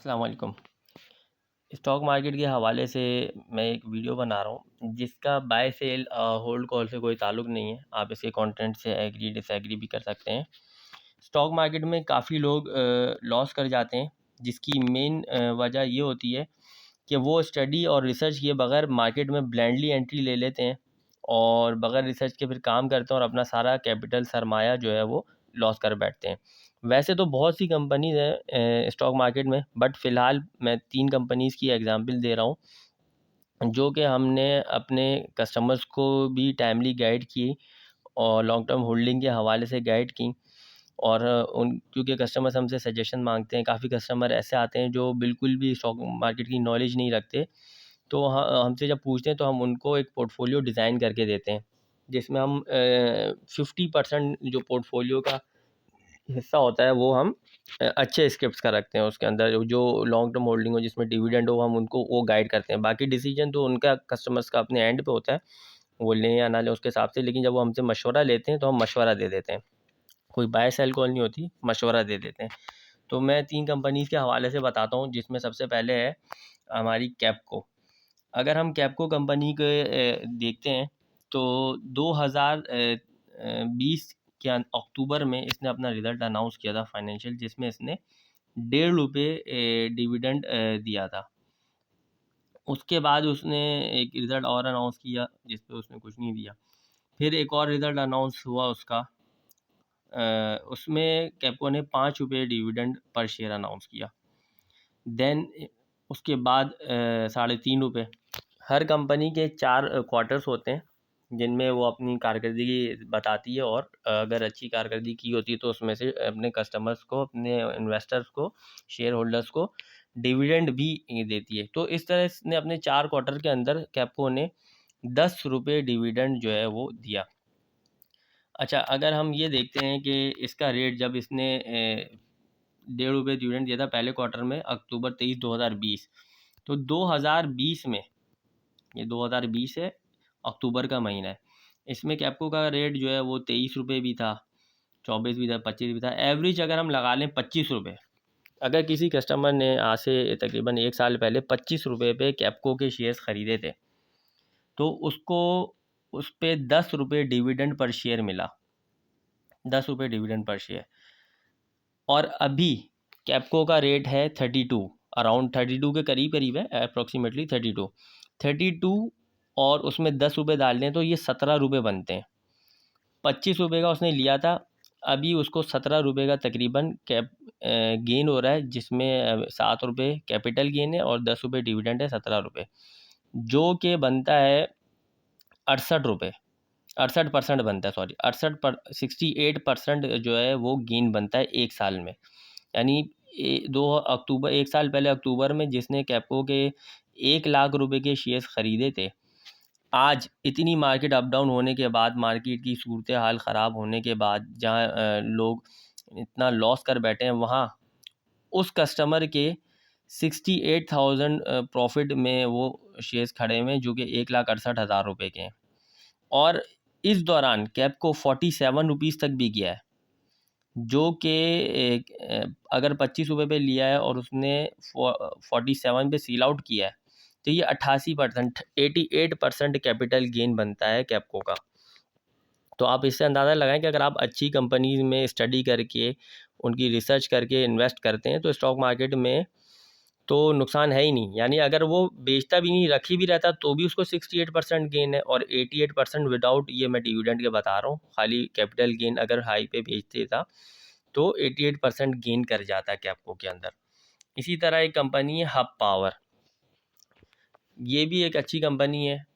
अस्सलाम वालेकुम। Stock market के हवाले से मैं एक वीडियो बना रहा हूँ जिसका बाय सेल होल्ड कॉल से कोई ताल्लुक़ नहीं है। आप इसके कंटेंट से एग्री डिसएग्री भी कर सकते हैं। स्टॉक मार्केट में काफ़ी लोग लॉस कर जाते हैं, जिसकी मेन वजह ये होती है कि वो स्टडी और रिसर्च किए बगैर मार्केट में ब्लाइंडली एंट्री ले लेते हैं और बगैर रिसर्च के फिर काम करते हैं और अपना सारा कैपिटल सरमाया जो है वो लॉस कर बैठते हैं। वैसे तो बहुत सी कंपनीज़ हैं स्टॉक मार्केट में, बट फ़िलहाल मैं 3 कंपनीज़ की एग्ज़ाम्पल दे रहा हूँ, जो कि हमने अपने कस्टमर्स को भी टाइमली गाइड की और लॉन्ग टर्म होल्डिंग के हवाले से गाइड की। और उन क्योंकि कस्टमर्स हमसे सजेशन मांगते हैं, काफ़ी कस्टमर ऐसे आते हैं जो बिल्कुल भी स्टॉक मार्केट की नॉलेज नहीं रखते, तो हमसे जब पूछते हैं तो हम उनको एक पोर्टफोलियो डिज़ाइन करके देते हैं, जिसमें हम 50% जो पोर्टफोलियो का हिस्सा होता है वो हम अच्छे स्क्रिप्ट्स का रखते हैं। उसके अंदर जो लॉन्ग टर्म होल्डिंग हो, जिसमें डिविडेंड हो, हम उनको वो गाइड करते हैं। बाकी डिसीजन तो उनका, कस्टमर्स का अपने एंड पे होता है, वो लें या ना लें उसके हिसाब से। लेकिन जब वो हमसे मशवरा लेते हैं तो हम मशवरा दे देते हैं, कोई बाय सेल कॉल नहीं होती, मशवरा दे देते हैं। तो मैं 3 कंपनीज़ के हवाले से बताता हूँ, जिसमें सबसे पहले है हमारी कैपको। अगर हम कैपको कंपनी के देखते हैं तो 2020 के अक्टूबर में इसने अपना रिज़ल्ट अनाउंस किया था फाइनेंशियल, जिसमें इसने ₹1.5 डिविडेंड दिया था। उसके बाद उसने एक रिज़ल्ट और अनाउंस किया जिस पे उसने कुछ नहीं दिया। फिर एक और रिज़ल्ट अनाउंस हुआ उसका, उसमें कैपको ने ₹5 डिविडेंड पर शेयर अनाउंस किया। देन उसके बाद ₹3.5। हर कंपनी के 4 क्वार्टर्स होते हैं, जिनमें वो अपनी कारकर्दगी बताती है, और अगर अच्छी कारकर्दगी की होती है तो उसमें से अपने कस्टमर्स को, अपने इन्वेस्टर्स को, शेयर होल्डर्स को डिविडेंड भी देती है। तो इस तरह इसने अपने 4 क्वार्टर के अंदर कैपको ने ₹10 डिविडेंड जो है वो दिया। अच्छा, अगर हम ये देखते हैं कि इसका रेट जब इसने ₹1.5 डिविडेंड दिया था पहले क्वार्टर में, अक्टूबर 23 2020, तो 2020 में, ये 2020 है, अक्टूबर का महीना है, इसमें कैपको का रेट जो है वो ₹23 भी था, 24 भी था, 25 भी था। एवरेज अगर हम लगा लें ₹25, अगर किसी कस्टमर ने आज से तकरीबन 1 साल पहले ₹25 पे कैपको के शेयर्स ख़रीदे थे, तो उसको उस पे ₹10 डिविडेंड पर शेयर मिला, ₹10 डिविडेंड पर शेयर। और अभी कैपको का रेट है 32, अराउंड 32 के करीब है, अप्रॉक्सीमेटली 32, और उसमें ₹10 डाल दें तो ये ₹17 बनते हैं। ₹25 का उसने लिया था, अभी उसको ₹17 का तकरीबन गेन हो रहा है, जिसमें ₹7 कैपिटल गेन है और ₹10 डिविडेंड है, ₹17, जो कि बनता है ₹68। 68% बनता है, सॉरी, 68% जो है वो गेन बनता है 1 साल में। यानी 2 अक्टूबर, 1 साल पहले अक्टूबर में जिसने कैपको के ₹1,00,000 के शेयर्स ख़रीदे थे, आज इतनी मार्केट अप डाउन होने के बाद, मार्केट की सूरत हाल ख़राब होने के बाद, जहाँ लोग इतना लॉस कर बैठे हैं, वहाँ उस कस्टमर के 68,000 प्रॉफिट में वो शेयर्स खड़े हुए हैं, जो कि ₹1,68,000 के हैं। और इस दौरान कैपको ₹47 तक भी गया है, जो कि अगर ₹25 पे लिया है और उसने 47 पे सील आउट किया है, तो ये 88%, 88% कैपिटल गेन बनता है कैपको का। तो आप इससे अंदाज़ा लगाएं कि अगर आप अच्छी कंपनीज़ में स्टडी करके, उनकी रिसर्च करके इन्वेस्ट करते हैं, तो स्टॉक मार्केट में तो नुकसान है ही नहीं। यानी अगर वो बेचता भी नहीं, रखी भी रहता, तो भी उसको 68% गेन है, और 88% विदाउट ये मैं डिविडेंड के बता रहा हूँ, खाली कैपिटल गेन अगर हाई पे बेचते था तो 88% गेन कर जाता है कैपको के अंदर। इसी तरह एक कंपनी है हब पावर, ये भी एक अच्छी कंपनी है।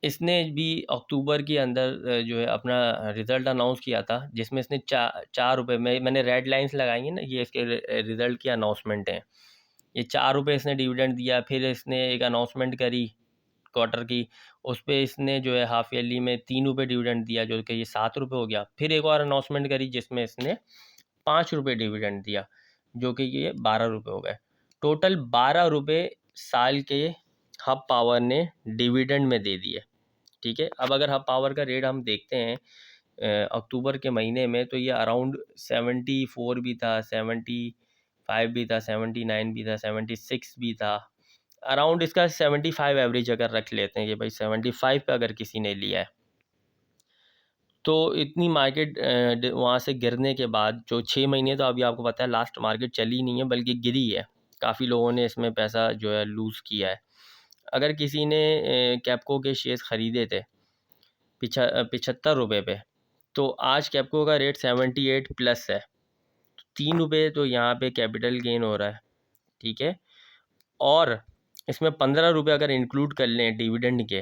इसने भी अक्टूबर के अंदर जो है अपना रिज़ल्ट अनाउंस किया था, जिसमें इसने 4 रुपये में, मैंने रेड लाइंस लगाई हैं ना, ये इसके रिज़ल्ट की अनाउंसमेंट हैं। ये ₹4 इसने डिविडेंड दिया। फिर इसने एक अनाउंसमेंट करी क्वार्टर की, उस पे इसने जो है हाफ ईयरली में ₹3 डिविडेंड दिया, जो कि ये ₹7 हो गया। फिर एक और अनाउंसमेंट करी जिसमें इसने ₹5 डिविडेंड दिया, जो कि ये ₹12 हो गए। टोटल ₹12 साल के हब पावर ने डिविडेंड में दे दिए। ठीक है, अब अगर हब पावर का रेट हम देखते हैं अक्टूबर के महीने में, तो ये अराउंड 74 भी था, 75 भी था, 79 भी था, 76 भी था, अराउंड इसका 75 एवरेज अगर रख लेते हैं कि भाई 75 पे अगर किसी ने लिया है, तो इतनी मार्केट वहाँ से गिरने के बाद जो 6 महीने, तो अभी आपको पता है लास्ट मार्केट चली नहीं है बल्कि गिरी है, काफ़ी लोगों ने इसमें पैसा जो है लूज़ किया है। अगर किसी ने कैप्को के शेयर्स ख़रीदे थे 75 रुपये पे, तो आज कैप्को का रेट 78 प्लस है, 3 रुपये तो यहाँ पे कैपिटल गेन हो रहा है, ठीक है। और इसमें 15 रुपये अगर इंक्लूड कर लें डिविडेंड के,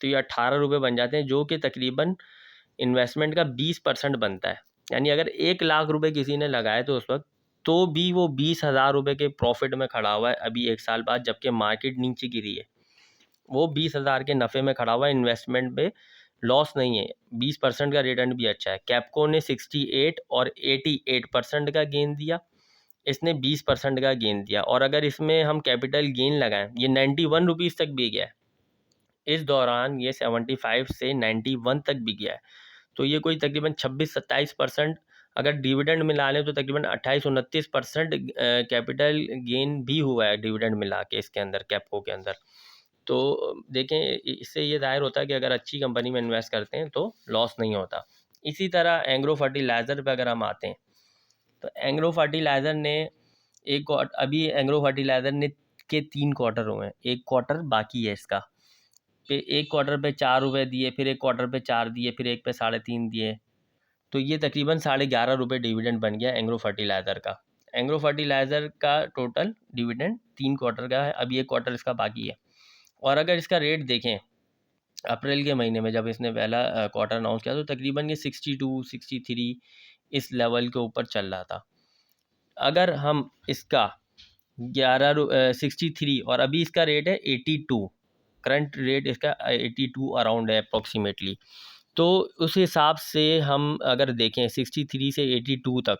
तो ये 18 रुपये बन जाते हैं, जो कि तकरीबन इन्वेस्टमेंट का 20% बनता है। यानी अगर 1 लाख रुपए किसी ने लगाए तो उस वक्त, तो भी वो 20,000 रुपये के प्रॉफिट में खड़ा हुआ है अभी 1 साल बाद, जबकि मार्केट नीचे गिरी है। वो 20,000 के नफ़े में खड़ा हुआ है, इन्वेस्टमेंट पे लॉस नहीं है, 20% का रिटर्न भी अच्छा है। कैप्को ने 68 और 88% का गेन दिया, इसने 20% का गेन दिया। और अगर इसमें हम कैपिटल गेन लगाएं, ये 91 रुपीज़ तक भी गया है इस दौरान, ये 75 से 91 तक भी गया है। तो ये कोई तकरीबन 26-27% अगर डिविडेंड मिला लें तो तकरीबन 28-29% कैपिटल गेन भी हुआ है डिविडेंड मिला के इसके अंदर, कैप्को के अंदर। तो देखें, इससे ये जाहिर होता है कि अगर अच्छी कंपनी में इन्वेस्ट करते हैं तो लॉस नहीं होता। इसी तरह एंग्रो फर्टिलाइज़र पे अगर हम आते हैं, तो एंग्रो फर्टिलाइज़र ने अभी एंग्रो फर्टिलाइज़र ने के 3 क्वार्टर हुए हैं, 1 क्वार्टर बाकी है इसका। फिर 1 क्वार्टर पे 4 रुपये दिए, फिर 1 क्वार्टर पे 4 दिए, फिर एक पे 3.5 दिए, तो ये तकरीबन 11.5 रुपये डिविडेंड बन गया एंग्रो फर्टिलाइज़र का। एंग्रो फर्टिलाइज़र का टोटल डिविडेंड 3 क्वार्टर का है, अभी 1 क्वार्टर इसका बाकी है। और अगर इसका रेट देखें अप्रैल के महीने में जब इसने पहला क्वार्टर अनाउंस किया, तो तकरीबन ये 62-63 इस लेवल के ऊपर चल रहा था। अगर हम इसका 63 और अभी इसका रेट है 82, करंट रेट इसका 82 अराउंड है अप्रॉक्सीमेटली। तो उस हिसाब से हम अगर देखें 63 से 82 तक,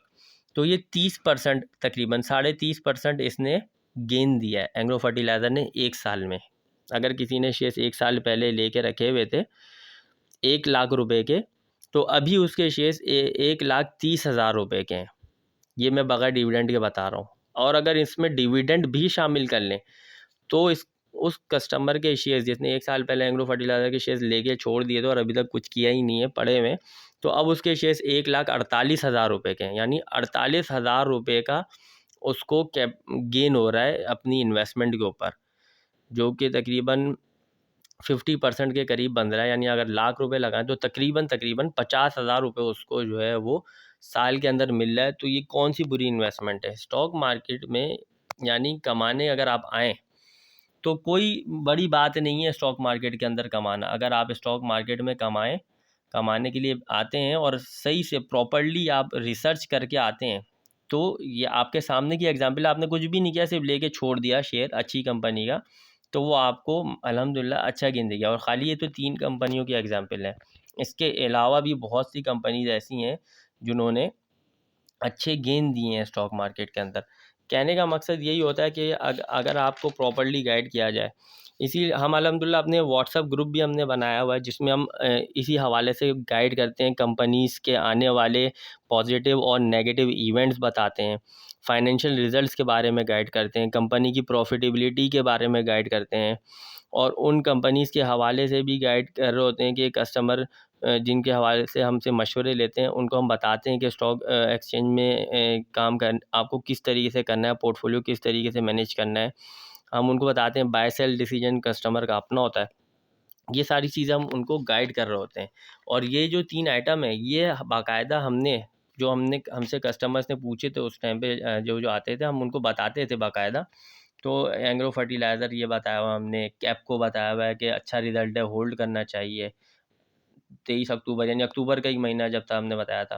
तो ये 30% तकरीबन 30.5% इसने गेन दिया है एंग्रो फर्टिलाइज़र ने 1 साल में। अगर किसी ने शेयर्स 1 साल पहले लेके रखे हुए थे 1 लाख रुपए के, तो अभी उसके शेयर्स 1,30,000 रुपये के हैं। ये मैं बगैर डिविडेंड के बता रहा हूँ। और अगर इसमें डिविडेंड भी शामिल कर लें, तो उस कस्टमर के शेयर्स जिसने 1 साल पहले एंग्रो फर्टिलाइज़र के शेयर्स लेके छोड़ दिए थे और अभी तक कुछ किया ही नहीं है, पड़े हुए, तो अब उसके शेयर्स 1,48,000 रुपये के हैं। यानी 48,000 रुपये का उसको कैप गेन हो रहा है अपनी इन्वेस्टमेंट के ऊपर, जो कि तकरीबन 50% के करीब बन रहा है। यानी अगर लाख रुपए लगाएं तो तकरीबन 50,000 रुपये उसको जो है वो साल के अंदर मिल रहा है। तो ये कौन सी बुरी इन्वेस्टमेंट है स्टॉक मार्केट में? यानी कमाने अगर आप आएँ तो कोई बड़ी बात नहीं है स्टॉक मार्केट के अंदर कमाना। अगर आप स्टॉक मार्केट में कमाने के लिए आते हैं और सही से प्रॉपर्ली आप रिसर्च करके आते हैं, तो ये आपके सामने की एग्जांपल, आपने कुछ भी नहीं किया, सिर्फ लेके छोड़ दिया शेयर अच्छी कंपनी का, तो वो आपको अल्हम्दुलिल्लाह अच्छा गेन देगा। और ख़ाली ये तो 3 कंपनियों की एग्जांपल है, इसके अलावा भी बहुत सी कंपनीज ऐसी हैं जिन्होंने अच्छे गेन दिए हैं स्टॉक मार्केट के अंदर। कहने का मकसद यही होता है कि अगर आपको प्रॉपर्ली गाइड किया जाए, इसी हम अल्हम्दुलिल्लाह अपने व्हाट्सएप ग्रुप भी हमने बनाया हुआ है, जिसमें हम इसी हवाले से गाइड करते हैं, कंपनीज़ के आने वाले पॉजिटिव और नेगेटिव इवेंट्स बताते हैं, फाइनेंशियल रिजल्ट्स के बारे में गाइड करते हैं, कंपनी की प्रॉफिटेबिलिटी के बारे में गाइड करते हैं, और उन कंपनीज़ के हवाले से भी गाइड कर रहे होते हैं कि कस्टमर जिनके हवाले से हमसे मशवरे लेते हैं, उनको हम बताते हैं कि स्टॉक एक्सचेंज में काम कर आपको किस तरीके से करना है, पोर्टफोलियो किस तरीके से मैनेज करना है। हम उनको बताते हैं बाय सेल डिसीजन कस्टमर का अपना होता है। ये सारी चीज़ें हम उनको गाइड कर रहे होते हैं। और ये जो 3 आइटम है, ये बाकायदा हमने हमसे कस्टमर्स ने पूछे थे उस टाइम पे, जो आते थे हम उनको बताते थे बाकायदा। तो एंग्रो फर्टिलाइज़र ये बताया हुआ हमने, कैप्को बताया हुआ है कि अच्छा रिज़ल्ट है, होल्ड करना चाहिए। 23 अक्टूबर यानी अक्टूबर का ही महीना जब था हमने बताया था।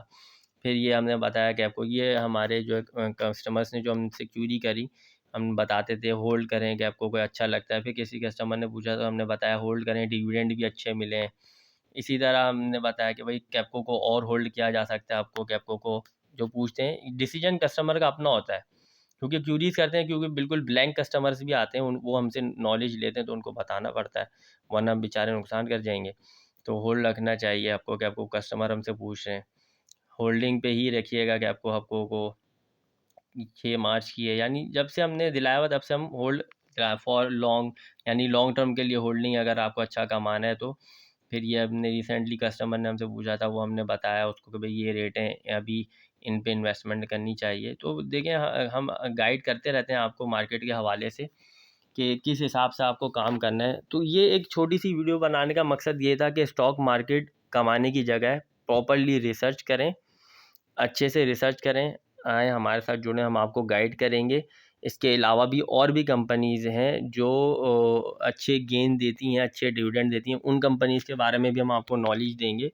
फिर ये हमने बताया कि आपको ये हमारे जो कस्टमर्स ने जो हमसे क्यूरी करी, हम बताते थे होल्ड करें कि आपको कोई अच्छा लगता है। फिर किसी कस्टमर ने पूछा तो हमने बताया होल्ड करें, डिविडेंड भी अच्छे मिले हैं। इसी तरह हमने बताया कि भाई कैप्को को और होल्ड किया जा सकता है, आपको कैप्को को जो पूछते हैं, डिसीजन कस्टमर का अपना होता है, क्योंकि क्यूरीज करते हैं, क्योंकि बिल्कुल ब्लैंक कस्टमर्स भी आते हैं, वो हमसे नॉलेज लेते हैं तो उनको बताना पड़ता है, वरना बेचारे नुकसान कर जाएंगे। तो होल्ड रखना चाहिए आपको, कि आपको कस्टमर हमसे पूछ रहे हैं, होल्डिंग पे ही रखिएगा कि आपको को 6 मार्च की है, यानी जब से हमने दिलाया हुआ तब से हम होल्ड फॉर लॉन्ग, यानी लॉन्ग टर्म के लिए होल्डिंग, अगर आपको अच्छा कमाना है तो। फिर ये हमने रिसेंटली कस्टमर ने हमसे पूछा था, वो हमने बताया उसको कि भाई ये रेट है, अभी इन पे इन्वेस्टमेंट करनी चाहिए। तो देखें, हम गाइड करते रहते हैं आपको मार्केट के हवाले से कि किस हिसाब से आपको काम करना है। तो ये एक छोटी सी वीडियो बनाने का मकसद ये था कि स्टॉक मार्केट कमाने की जगह है, प्रॉपरली रिसर्च करें, अच्छे से रिसर्च करें, आए हमारे साथ जुड़ें, हम आपको गाइड करेंगे। इसके अलावा भी और भी कंपनीज़ हैं जो अच्छे गेन देती हैं, अच्छे डिविडेंड देती हैं, उन कंपनीज़ के बारे में भी हम आपको नॉलेज देंगे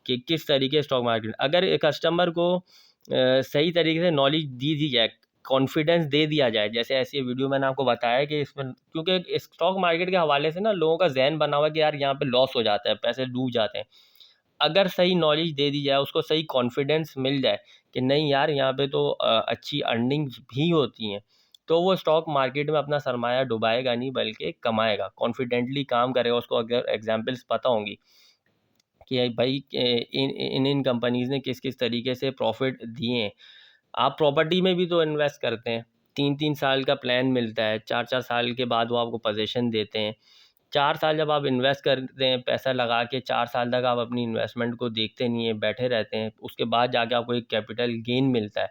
कि किस तरीके स्टॉक मार्केट, अगर एक कस्टमर को सही तरीके से नॉलेज दी जाए, कॉन्फिडेंस दे दिया जाए, जैसे ऐसी वीडियो मैंने आपको बताया कि इसमें, क्योंकि स्टॉक मार्केट के हवाले से ना लोगों का जहन बना हुआ है कि यार यहाँ पे लॉस हो जाता है, पैसे डूब जाते हैं। अगर सही नॉलेज दे दी जाए, उसको सही कॉन्फिडेंस मिल जाए कि नहीं यार यहाँ पे तो अच्छी अर्निंग्स भी होती हैं, तो वो स्टॉक मार्केट में अपना सरमाया डुबाएगा नहीं बल्कि कमाएगा, कॉन्फिडेंटली काम करेगा। उसको अगर एग्जांपल्स पता होंगी कि भाई इन इन कंपनीज़ ने किस किस तरीके से प्रॉफिट दिए हैं। आप प्रॉपर्टी में भी तो इन्वेस्ट करते हैं, 3-3 साल का प्लान मिलता है, 4-4 साल के बाद वो आपको पोजीशन देते हैं। 4 साल जब आप इन्वेस्ट करते हैं, पैसा लगा के 4 साल तक आप अपनी इन्वेस्टमेंट को देखते नहीं हैं, बैठे रहते हैं, उसके बाद जाके आपको एक कैपिटल गेन मिलता है।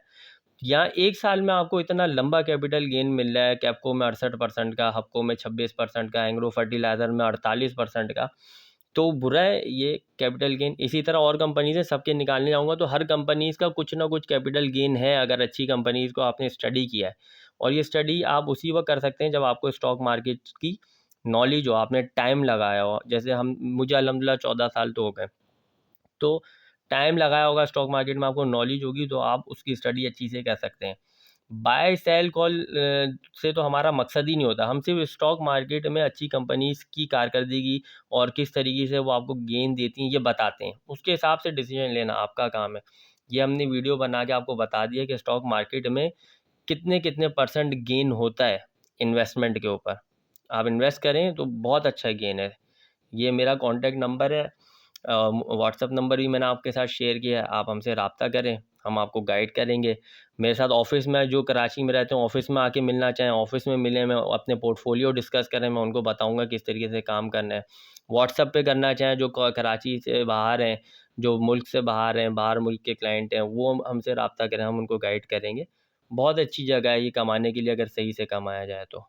यहाँ 1 साल में आपको इतना लंबा कैपिटल गेन मिल रहा है, कैप्को में 68% का, हपको में 26% का, एंग्रो फर्टिलाइज़र में 48% का। तो बुरा है ये कैपिटल गेन। इसी तरह और कंपनीज़ हैं, सबके निकालने जाऊँगा तो हर कंपनीज़ का कुछ ना कुछ कैपिटल गेन है, अगर अच्छी कंपनीज़ को आपने स्टडी किया है। और ये स्टडी आप उसी वक़्त कर सकते हैं जब आपको स्टॉक मार्केट की नॉलेज हो, आपने टाइम लगाया हो। जैसे मुझे अल्हम्दुलिल्लाह 14 साल तो हो गए। तो टाइम लगाया होगा स्टॉक मार्केट में, आपको नॉलेज होगी, तो आप उसकी स्टडी अच्छी से कर सकते हैं। बाय सेल कॉल से तो हमारा मकसद ही नहीं होता, हम सिर्फ स्टॉक मार्केट में अच्छी कंपनीज की कारकर्दगी और किस तरीके से वो आपको गेन देती हैं ये बताते हैं, उसके हिसाब से डिसीजन लेना आपका काम है। ये हमने वीडियो बना के आपको बता दिया कि स्टॉक मार्केट में कितने कितने परसेंट गेन होता है इन्वेस्टमेंट के ऊपर। आप इन्वेस्ट करें तो बहुत अच्छा गेन है। ये मेरा कॉन्टैक्ट नंबर है, व्हाट्सअप नंबर भी मैंने आपके साथ शेयर किया है, आप हमसे रब्ता करें, हम आपको गाइड करेंगे। मेरे साथ ऑफिस में, जो कराची में रहते हैं, ऑफिस में आके मिलना चाहें ऑफिस में मिलें, मैं अपने पोर्टफोलियो डिस्कस करें, मैं उनको बताऊंगा किस तरीके से काम करना है। व्हाट्सअप पे करना चाहें, जो कराची से बाहर हैं, जो मुल्क से बाहर हैं, बाहर मुल्क के क्लाइंट हैं, वो हमसे रब्ता करें, हम उनको गाइड करेंगे। बहुत अच्छी जगह है ये कमाने के लिए, अगर सही से कमाया जाए तो।